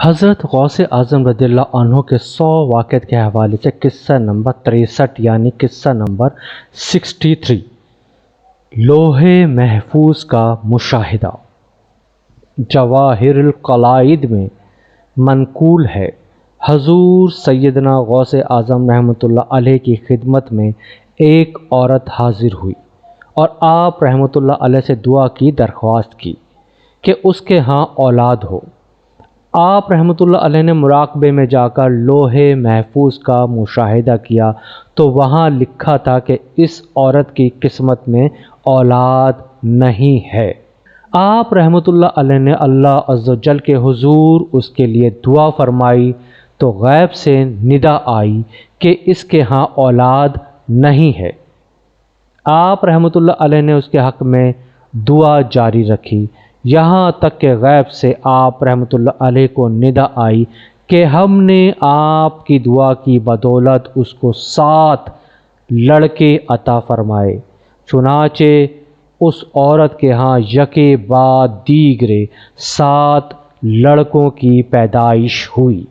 حضرت غوث اعظم رضی اللہ عنہ کے 100 واقعات کے حوالے سے قصہ نمبر 63 یعنی قصہ نمبر 63 لوح محفوظ کا مشاہدہ۔ جواہر القلائد میں منقول ہے، حضور سیدنا غوث اعظم رحمۃ اللہ علیہ کی خدمت میں ایک عورت حاضر ہوئی اور آپ رحمۃ اللہ علیہ سے دعا کی درخواست کی کہ اس کے ہاں اولاد ہو۔ آپ رحمۃ اللہ علیہ نے مراقبے میں جا کر لوح محفوظ کا مشاہدہ کیا تو وہاں لکھا تھا کہ اس عورت کی قسمت میں اولاد نہیں ہے۔ آپ رحمۃ اللہ علیہ نے اللہ عز و جل کے حضور اس کے لیے دعا فرمائی تو غیب سے ندا آئی کہ اس کے ہاں اولاد نہیں ہے۔ آپ رحمۃ اللہ علیہ نے اس کے حق میں دعا جاری رکھی، یہاں تک کہ غیب سے آپ رحمۃ اللہ علیہ کو ندا آئی کہ ہم نے آپ کی دعا کی بدولت اس کو 7 لڑکے عطا فرمائے۔ چنانچہ اس عورت کے ہاں یکے بعد دیگرے 7 لڑکوں کی پیدائش ہوئی۔